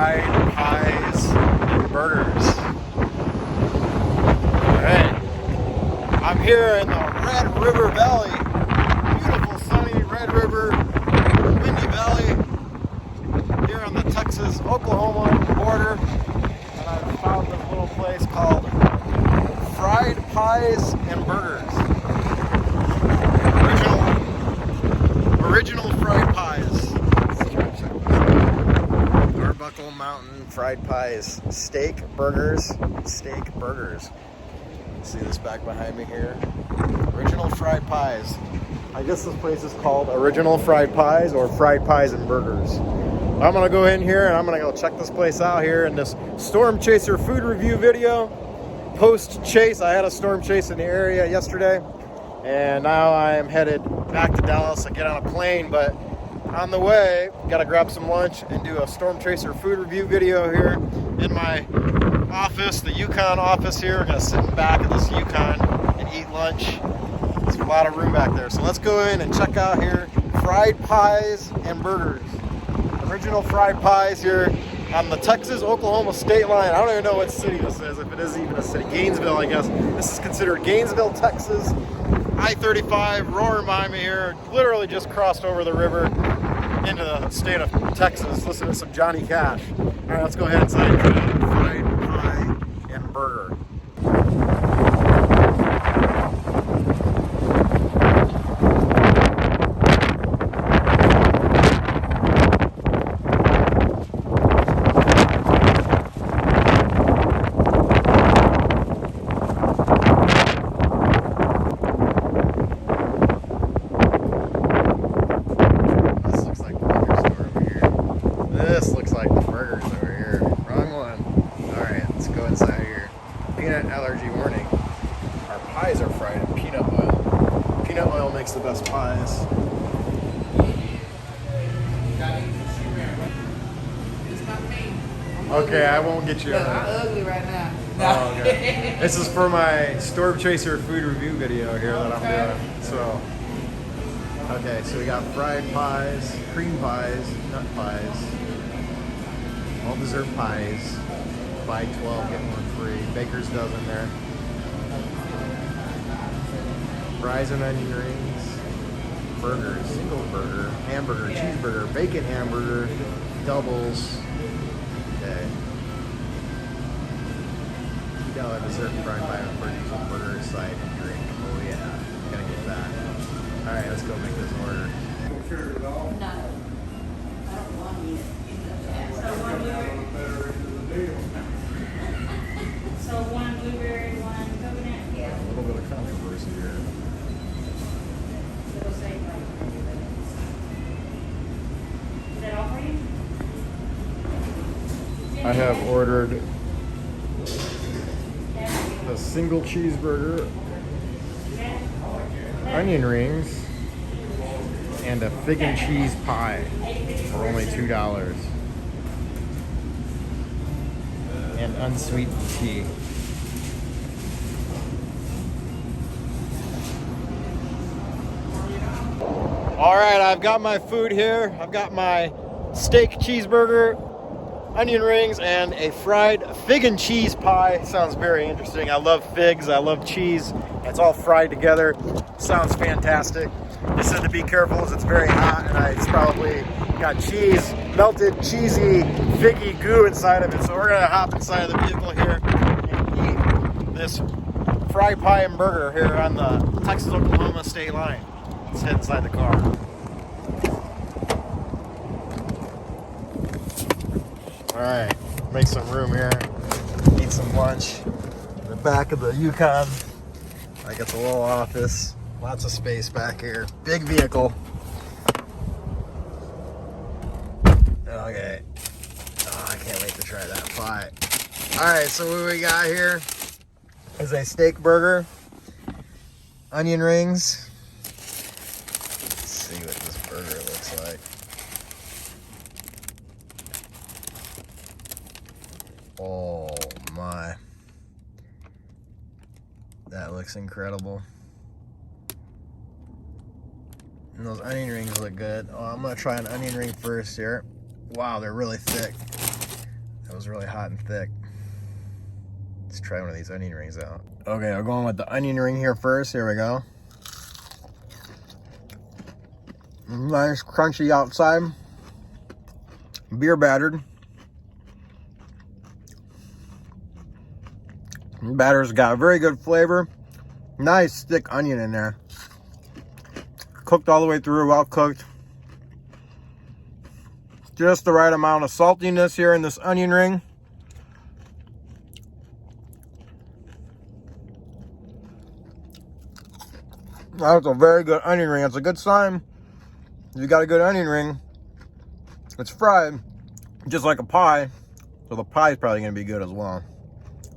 fried pies and burgers. Alright, I'm here in the Red River Valley. Beautiful, sunny Red River, windy valley here on the Texas-Oklahoma border. And I found this little place called Fried Pies and Burgers. Original fried pies. Arbuckle Mountain fried pies. Steak burgers. See this back behind me here? Original fried pies. I guess this place is called Original Fried Pies or Fried Pies and Burgers. I'm gonna go in here and I'm gonna go check this place out here in this Storm Chaser food review video. Post chase, I had a storm chase in the area yesterday, and now I am headed back to Dallas. I get on a plane, but on the way, gotta grab some lunch and do a Storm Chaser food review video here in my office, the Yukon office here. We're gonna sit in the back of this Yukon and eat lunch. There's a lot of room back there. So let's go in and check out here Fried Pies and Burgers. Original fried pies here on the Texas-Oklahoma state line. I don't even know what city this is, if it is even a city. Gainesville, I guess. This is considered Gainesville, Texas. I-35 roaring by me here. Literally just crossed over the river into the state of Texas. Listen to some Johnny Cash. All right, let's go ahead inside and try a fried pie and burger. This looks like the burgers over here. Wrong one. Alright, let's go inside here. Peanut allergy warning. Our pies are fried in peanut oil. Peanut oil makes the best pies. Okay, I won't get you. Look, I'm ugly right now. Oh, okay. This is for my Storm Chaser food review video here that I'm doing. So, okay, so we got fried pies, cream pies, nut pies, all dessert pies. Buy 12, get one free. Baker's dozen there. Fries and onion rings. Burgers, single burger, hamburger, cheeseburger, bacon hamburger, doubles. Okay. $2 dessert fried pie with burger, side, and drink. Oh yeah, gotta get that. Alright, let's go make this order. No. I don't want to eat it. So one blueberry, one coconut. Yeah. A little bit of controversy here. It'll say like. Is that all for you? I have ordered a single cheeseburger, onion rings, and a fig and cheese pie for only $2. And unsweetened tea. All right, I've got my food here. I've got my steak cheeseburger, onion rings, and a fried fig and cheese pie. Sounds very interesting. I love figs, I love cheese. It's all fried together. Sounds fantastic. They said to be careful as it's very hot, and it's probably got cheese, melted, cheesy, figgy goo inside of it. So we're gonna hop inside of the vehicle here and eat this fried pie and burger here on the Texas-Oklahoma state line. Let's head inside the car. All right, make some room here, eat some lunch. In the back of the Yukon, I got the little office, lots of space back here, big vehicle. Okay, oh, I can't wait to try that pie. All right, so what we got here is a steak burger, onion rings. Let's see what this burger looks like. Oh my. That looks incredible. And those onion rings look good. Oh, I'm gonna try an onion ring first here. Wow, they're really thick. It was really hot and thick. Let's try one of these onion rings out. Okay, I'm going with the onion ring here first. Here we go. Nice crunchy outside. Beer battered. Batter's got a very good flavor. Nice thick onion in there. Cooked all the way through, well cooked. Just the right amount of saltiness here in this onion ring. That's a very good onion ring. It's a good sign. You got a good onion ring. It's fried just like a pie, so the pie is probably gonna be good as well.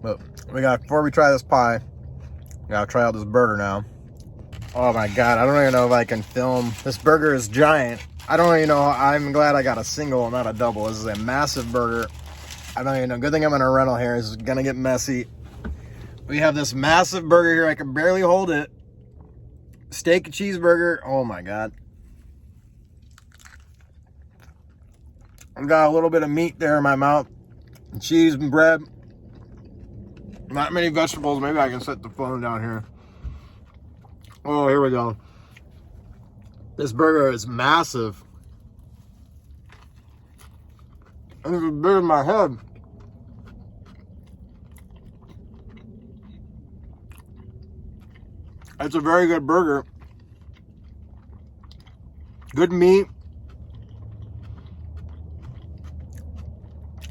But before we try this pie, we gotta try out this burger now. Oh my God, I don't even know if I can film. This burger is giant. I don't even know. I'm glad I got a single, not a double. This is a massive burger. I don't even know. Good thing I'm in a rental here. This is gonna get messy. We have this massive burger here. I can barely hold it. Steak and cheeseburger. Oh my God. I've got a little bit of meat there in my mouth. And cheese and bread. Not many vegetables. Maybe I can set the phone down here. Oh, here we go. This burger is massive. And it's bigger than my head. It's a very good burger. Good meat.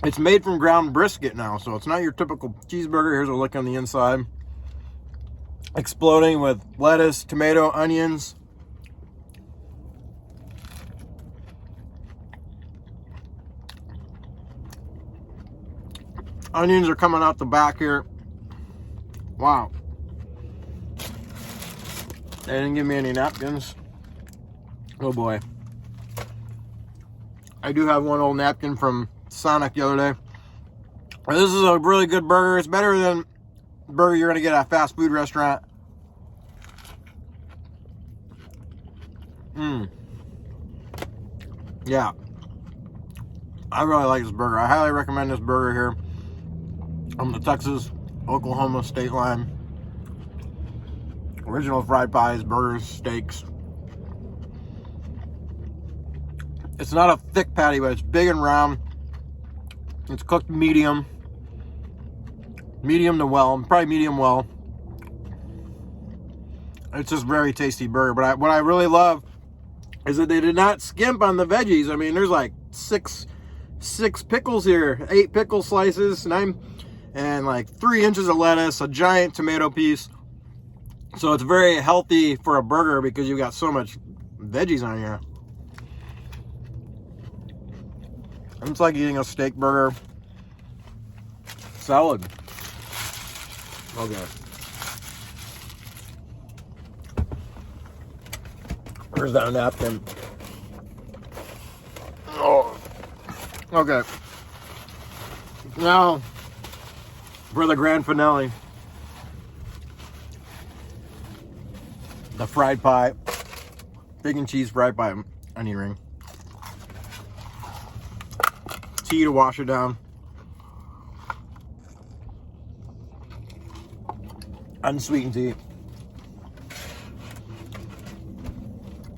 It's made from ground brisket now, so it's not your typical cheeseburger. Here's a look on the inside. Exploding with lettuce, tomato, onions. Onions are coming out the back here. Wow. They didn't give me any napkins. Oh boy. I do have one old napkin from Sonic the other day. This is a really good burger. It's better than the burger you're going to get at a fast food restaurant. Yeah. I really like this burger. I highly recommend this burger here on the Texas-Oklahoma state line. Original fried pies, burgers, steaks. It's not a thick patty, but it's big and round. It's cooked medium. Medium to well, probably medium well. It's just very tasty burger. But what I really love is that they did not skimp on the veggies. I mean, there's like six pickles here, 8 pickle slices, 9, and like 3 inches of lettuce, a giant tomato piece. So it's very healthy for a burger because you got so much veggies on here. It's like eating a steak burger salad. Okay. Where's that napkin? Oh. Okay. Now for the grand finale. The fried pie. Bacon cheese fried pie onion ring. Tea to wash it down. Unsweetened tea.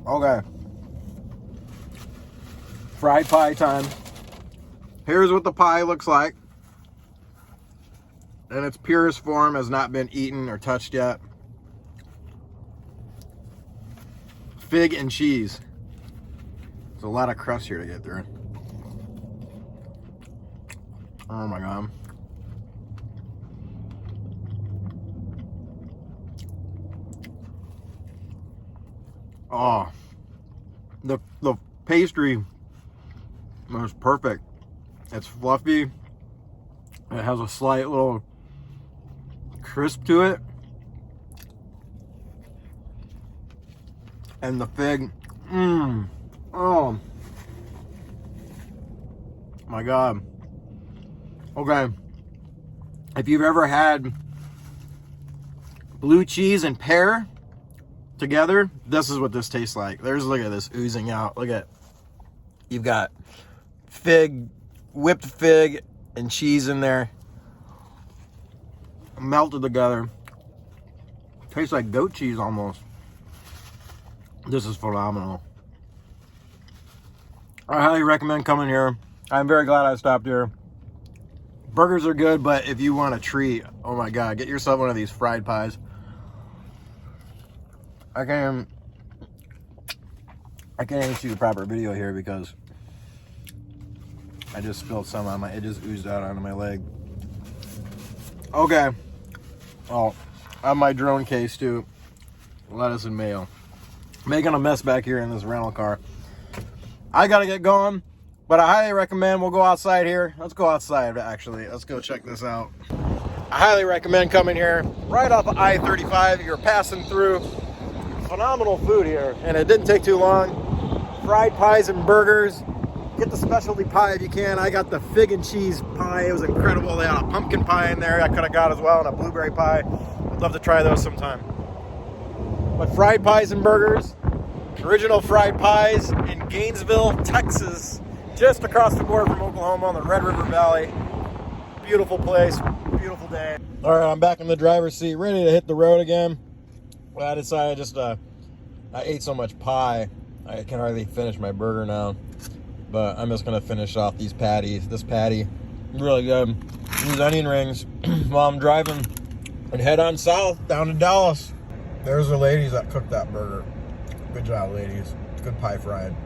Okay. Fried pie time. Here's what the pie looks like. In its purest form, has not been eaten or touched yet. Fig and cheese. There's a lot of crust here to get through. Oh my God. Oh, the pastry was perfect. It's fluffy. It has a slight little crisp to it. And the fig, oh my God. Okay, if you've ever had blue cheese and pear together, this is what this tastes like. Look at this oozing out. Look at, you've got fig, whipped fig, and cheese in there. Melted together. Tastes like goat cheese almost. This is phenomenal. I highly recommend coming here. I'm very glad I stopped here. Burgers are good, but if you want a treat, oh my God, get yourself one of these fried pies. I can't even shoot a proper video here because I just spilled some on it just oozed out onto my leg. Okay. Oh, I have my drone case too. Lettuce and mayo. Making a mess back here in this rental car. I gotta get going, but I highly recommend we'll go outside here. Let's go outside, actually. Let's go check this out. I highly recommend coming here right off of I-35. You're passing through. Phenomenal food here, and it didn't take too long. Fried pies and burgers. Get the specialty pie if you can. I got the fig and cheese pie. It was incredible. They had a pumpkin pie in there I could have got as well, and a blueberry pie. I'd love to try those sometime. But fried pies and burgers, original fried pies in Gainesville, Texas, just across the border from Oklahoma on the Red River Valley. Beautiful place, beautiful day. All right, I'm back in the driver's seat, ready to hit the road again. Well, I decided I ate so much pie, I can hardly finish my burger now. But I'm just gonna finish off these patties. This patty, really good. These onion rings while I'm driving and head on south down to Dallas. There's the ladies that cooked that burger. Good job, ladies. Good pie fried.